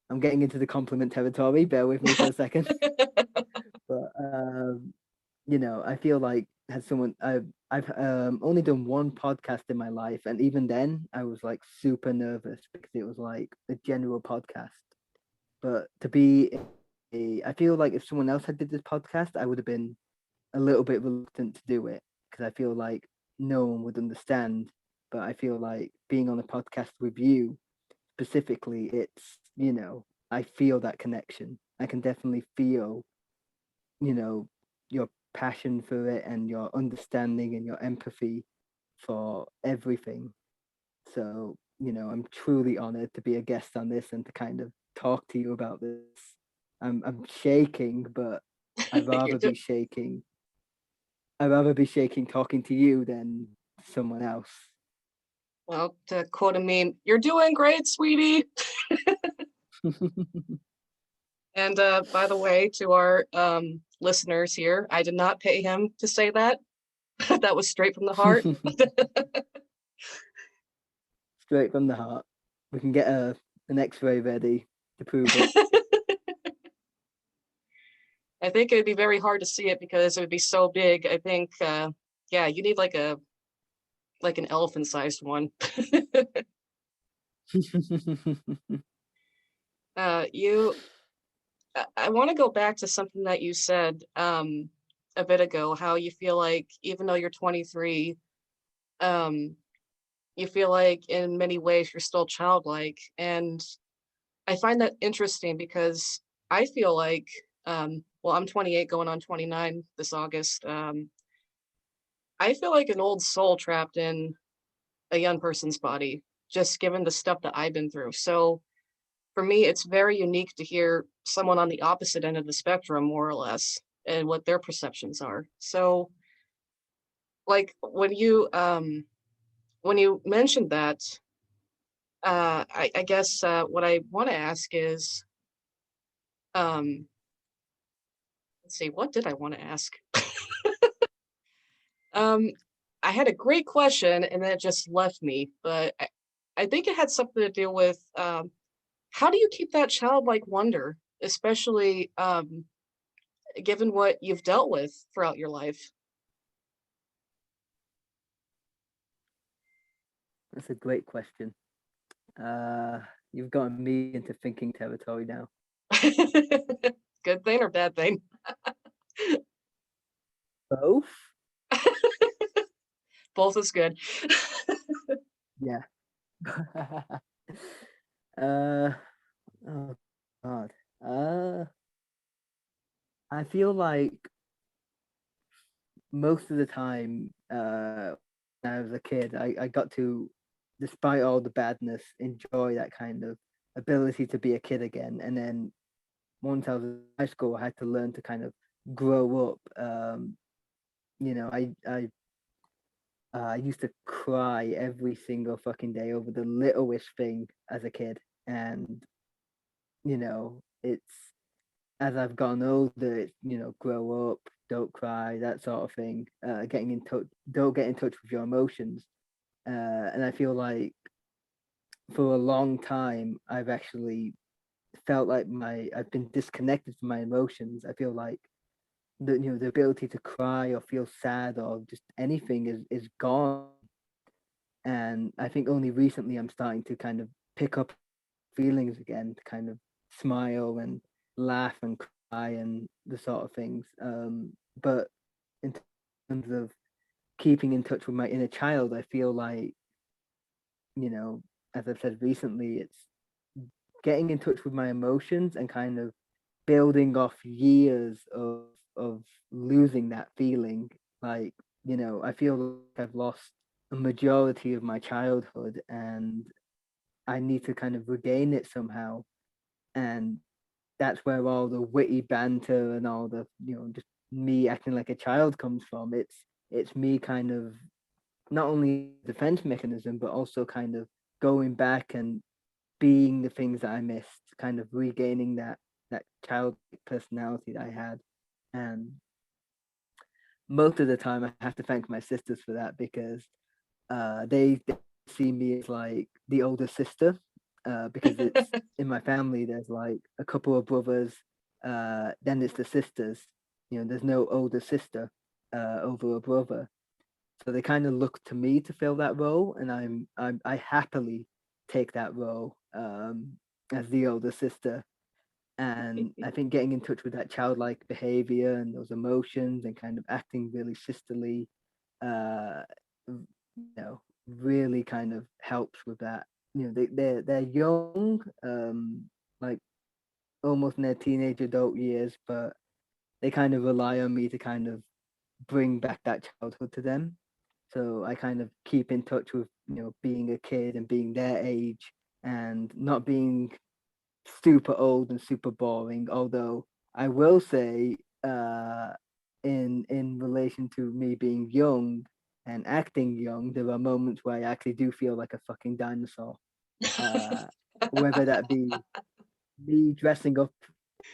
I'm getting into the compliment territory, bear with me for a second. But I feel like, as someone, I've only done one podcast in my life, and even then I was like super nervous because it was like a general podcast. But to be I feel like if someone else had did this podcast, I would have been a little bit reluctant to do it, because I feel like no one would understand. But I feel like being on a podcast with you specifically, it's, I feel that connection. I can definitely feel, your passion for it and your understanding and your empathy for everything. So, I'm truly honored to be a guest on this and to kind of talk to you about this. I'm shaking, but I'd You're rather do- be shaking. I'd rather be shaking talking to you than someone else. well, to quote a meme, "You're doing great, sweetie." And by the way, to our listeners here, I did not pay him to say that. That was straight from the heart. Straight from the heart. We can get an X-ray ready to prove it. I think it'd be very hard to see it because it would be so big. I think, yeah, you need like an elephant-sized one. You, I want to go back to something that you said a bit ago. How you feel like even though you're 23, um, you feel like in many ways you're still childlike, and I find that interesting because I feel like, well, I'm 28 going on 29 this August. I feel like an old soul trapped in a young person's body, just given the stuff that I've been through. So for me, it's very unique to hear someone on the opposite end of the spectrum, more or less, and what their perceptions are. So, like when you mentioned that, I guess what I want to ask is, um, let's see, what did I want to ask? Um, I had a great question and then it just left me, but I think it had something to do with how do you keep that childlike wonder, especially given what you've dealt with throughout your life? That's a great question. Uh, you've gotten me into thinking territory now. Good thing or bad thing? Both? Both is good. Yeah. uh, oh God. Uh, I feel like most of the time, when I was a kid, I got to, despite all the badness, enjoy that kind of ability to be a kid again. And then once I was in high school, I had to learn to kind of grow up. I used to cry every single fucking day over the littlest thing as a kid, and it's as I've gotten older, it's grow up, don't cry, that sort of thing. Getting in touch, don't get in touch with your emotions, and I feel like for a long time I've actually felt like I've been disconnected from my emotions. I feel like the ability to cry or feel sad or just anything is gone. And I think only recently I'm starting to kind of pick up feelings again, to kind of smile and laugh and cry and the sort of things. But in terms of keeping in touch with my inner child, I feel like, you know, as I've said recently, it's getting in touch with my emotions and kind of building off years of losing that feeling. Like, I feel like I've lost a majority of my childhood and I need to kind of regain it somehow. And that's where all the witty banter and all the, just me acting like a child comes from. It's me kind of not only defense mechanism, but also kind of going back and being the things that I missed, kind of regaining that childlike personality that I had. And most of the time, I have to thank my sisters for that because they see me as like the older sister. Because it's in my family, there's like a couple of brothers, then it's the sisters. There's no older sister over a brother, so they kind of look to me to fill that role, and I happily take that role as the older sister. And I think getting in touch with that childlike behavior and those emotions and kind of acting really sisterly, uh, really kind of helps with that. They're young, like almost in their teenage adult years, but they kind of rely on me to kind of bring back that childhood to them. So I kind of keep in touch with, being a kid and being their age and not being super old and super boring. Although I will say, in relation to me being young and acting young, there are moments where I actually do feel like a fucking dinosaur. Uh, whether that be me dressing up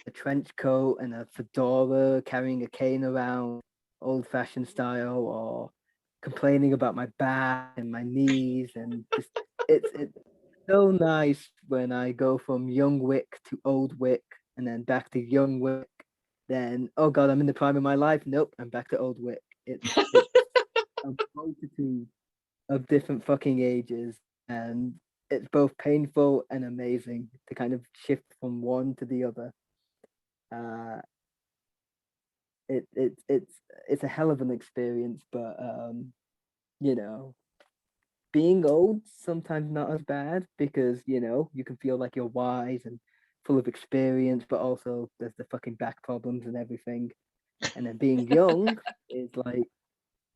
a trench coat and a fedora, carrying a cane around, old-fashioned style, or complaining about my back and my knees, and just it's so nice when I go from young Wick to old Wick, and then back to young Wick. Then oh god, I'm in the prime of my life. Nope, I'm back to old Wick. It's a multitude of different fucking ages, and it's both painful and amazing to kind of shift from one to the other. Uh, it's a hell of an experience, but you know, being old sometimes not as bad because you can feel like you're wise and full of experience, but also there's the fucking back problems and everything. And then being young is like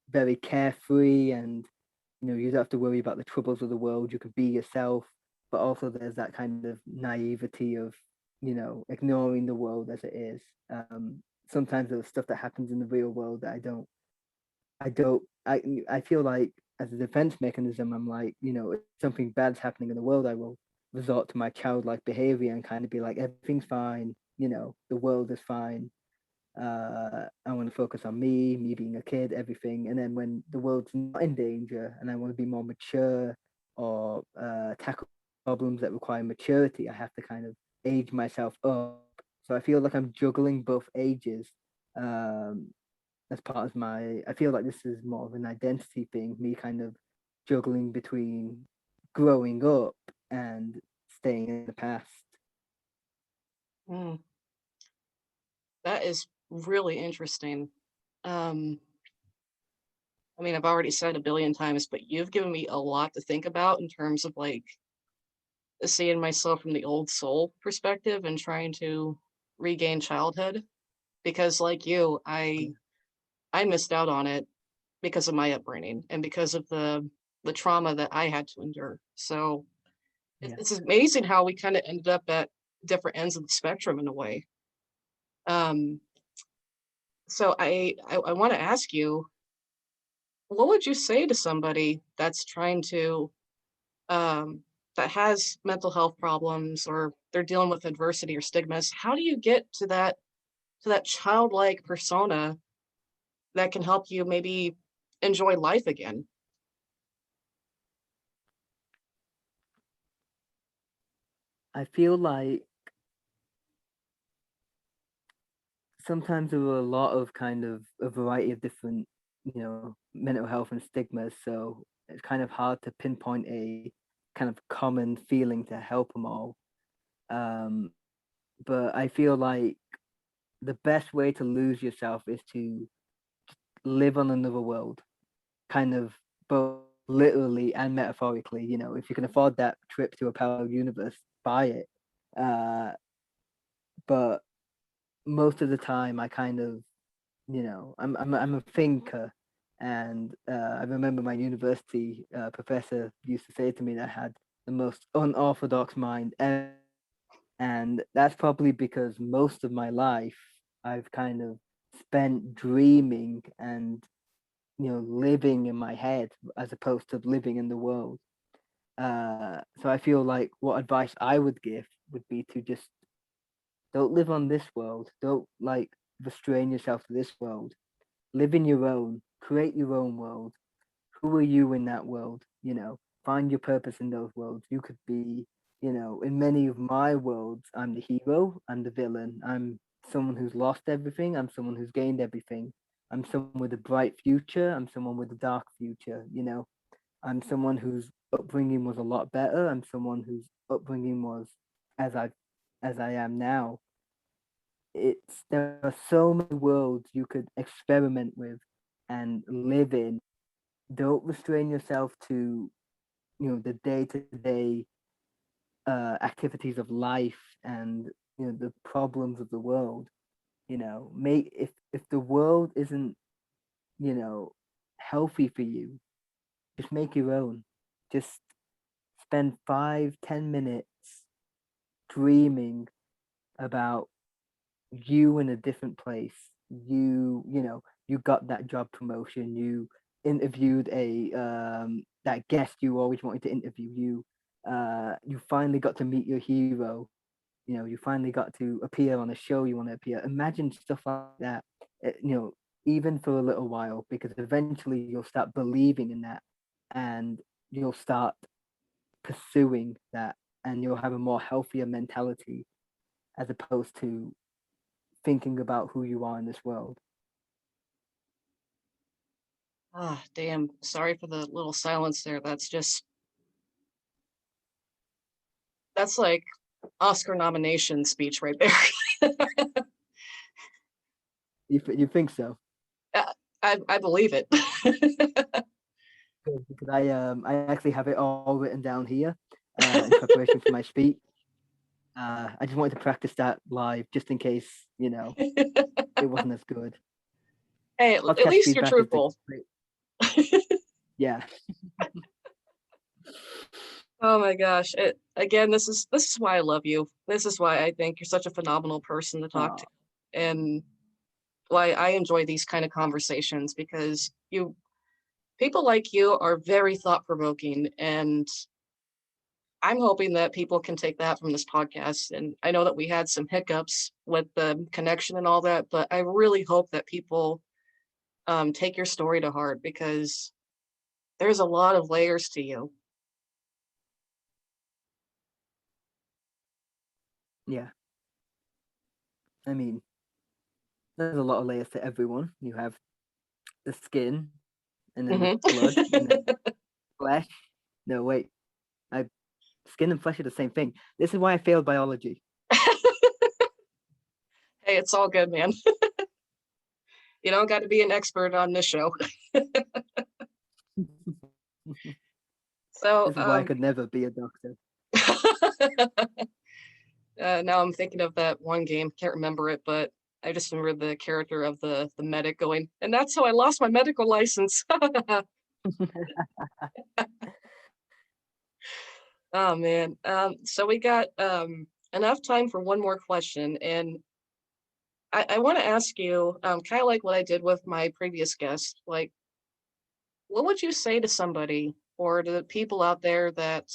very carefree, and you don't have to worry about the troubles of the world. You can be yourself, but also there's that kind of naivety of ignoring the world as it is. Sometimes there's stuff that happens in the real world that I don't I feel like as a defense mechanism, I'm like, if something bad's happening in the world, I will resort to my childlike behavior and kind of be like, everything's fine, the world is fine. I want to focus on me being a kid, everything. And then when the world's not in danger and I want to be more mature or tackle problems that require maturity, I have to kind of age myself up. So I feel like I'm juggling both ages. Um, as part of I feel like this is more of an identity thing, me kind of juggling between growing up and staying in the past. Mm, that is really interesting. Um, I mean, I've already said a billion times, but you've given me a lot to think about in terms of like seeing myself from the old soul perspective and trying to regain childhood. Because like you, I missed out on it because of my upbringing and because of the trauma that I had to endure. So Yeah. it's amazing how we kind of ended up at different ends of the spectrum in a way. Um, so I want to ask you, what would you say to somebody that's trying to um, that has mental health problems or they're dealing with adversity or stigmas? How do you get to that childlike persona that can help you maybe enjoy life again? I feel like sometimes there were a lot of kind of a variety of different, mental health and stigmas. So it's kind of hard to pinpoint a kind of common feeling to help them all. Um, but I feel like the best way to lose yourself is to live on another world, kind of both literally and metaphorically. If you can afford that trip to a parallel universe, buy it. Uh, but most of the time, I kind of I'm a thinker, and I remember my university professor used to say to me that I had the most unorthodox mind ever, and that's probably because most of my life I've kind of spent dreaming and living in my head as opposed to living in the world. So I feel like what advice I would give would be to just don't live on this world, don't like restrain yourself to this world, live in your own, create your own world. Who are you in that world? Find your purpose in those worlds. You could be, in many of my worlds, I'm the hero, I'm the villain, I'm someone who's lost everything, I'm someone who's gained everything, I'm someone with a bright future, I'm someone with a dark future. I'm someone whose upbringing was a lot better, I'm someone whose upbringing was as I as I am now. There are so many worlds you could experiment with and live in. Don't restrain yourself to the day-to-day activities of life and the problems of the world. Make if the world isn't you know healthy for you, just make your own. Just spend 5-10 minutes dreaming about you in a different place. You got that job promotion. You interviewed a that guest you always wanted to interview. You finally got to meet your hero. You finally got to appear on a show you want to appear. Imagine stuff like that, even for a little while, because eventually you'll start believing in that, and you'll start pursuing that, and you'll have a more healthier mentality as opposed to thinking about who you are in this world. Ah, damn. Sorry for the little silence there. That's like Oscar nomination speech right there. You think so? Uh, I believe it. Good, because I actually have it all written down here in preparation for my speech. I just wanted to practice that live just in case it wasn't as good. Hey, at Podcast least you're feedback is the truthful. great. Yeah. Oh my gosh. Again, this is why I love you. This is why I think you're such a phenomenal person to talk to. Oh, And why I enjoy these kind of conversations because you people like you are very thought provoking and I'm hoping that people can take that from this podcast. And I know that we had some hiccups with the connection and all that, but I really hope that people take your story to heart because there's a lot of layers to you. yeah. I mean, there's a lot of layers to everyone. You have the skin, and then the Hmm. blood, and then flesh. No, wait. I Skin and flesh are the same thing. This is why I failed biology. Hey, it's all good, man. You don't got to be an expert on this show. So, This is why I could never be a doctor. now I'm thinking of that one game. Can't remember it, but I just remember the character of the medic going, and that's how I lost my medical license. Oh man. So we got enough time for one more question, and I want to ask you, kind of like what I did with my previous guest, like, what would you say to somebody or to the people out there that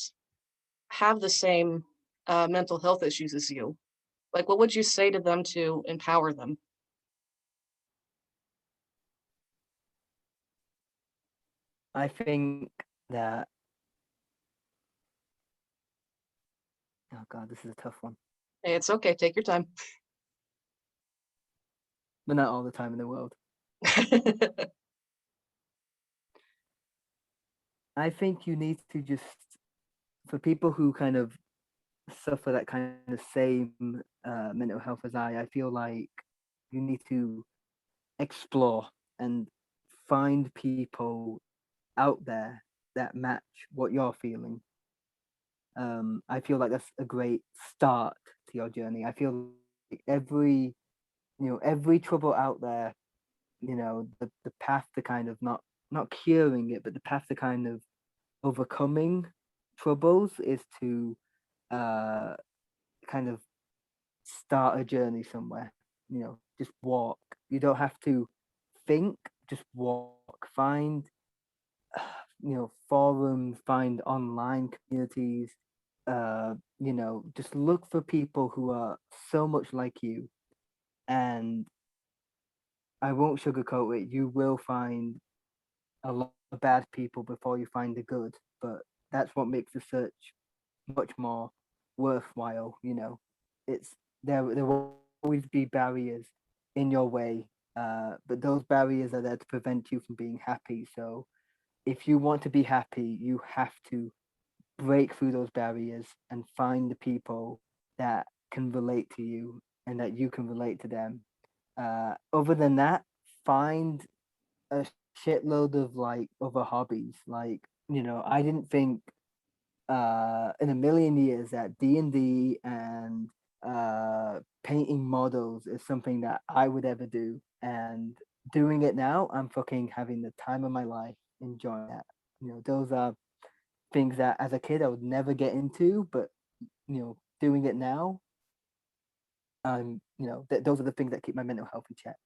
have the same mental health issues as you? Like, what would you say to them to empower them? I think that, oh God, this is a tough one, Hey, it's okay. Take your time. but not all the time in the world. I think you need to just, for people who kind of suffer that kind of same mental health as I feel like you need to explore and find people out there that match what you're feeling. I feel like that's a great start to your journey. I feel like every trouble out there, the path to kind of not curing it, but the path to kind of overcoming troubles is to uh kind of start a journey somewhere. Just walk. You don't have to think, just walk. Find forums, find online communities. Just look for people who are so much like you, and I won't sugarcoat it. You will find a lot of bad people before you find the good, but that's what makes the search much more worthwhile. It's there will always be barriers in your way, but those barriers are there to prevent you from being happy. So if you want to be happy, you have to break through those barriers and find the people that can relate to you and that you can relate to them. Other than that, find a shitload of like other hobbies. Like, I didn't think in a million years that D&D and painting models is something that I would ever do. And doing it now, I'm fucking having the time of my life enjoying that. Those are things that as a kid I would never get into, but doing it now, those are the things that keep my mental health in check.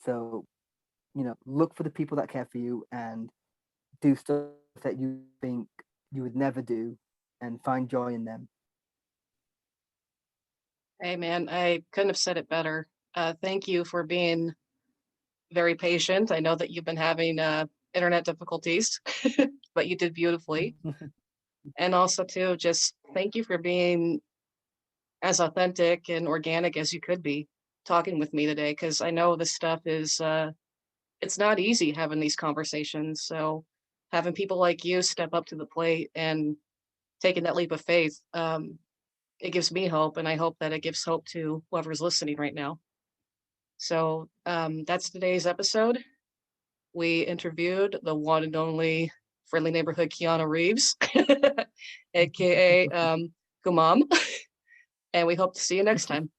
So, look for the people that care for you and do stuff that you think you would never do and find joy in them. Hey, man, I couldn't have said it better. Thank you for being very patient. I know that you've been having internet difficulties, but you did beautifully. And also, too, just thank you for being as authentic and organic as you could be talking with me today, because I know this stuff is, it's not easy having these conversations. So having people like you step up to the plate and taking that leap of faith, it gives me hope, and I hope that it gives hope to whoever's listening right now. So that's today's episode. We interviewed the one and only friendly neighborhood Keanu Reeves, aka Humaam, and we hope to see you next time.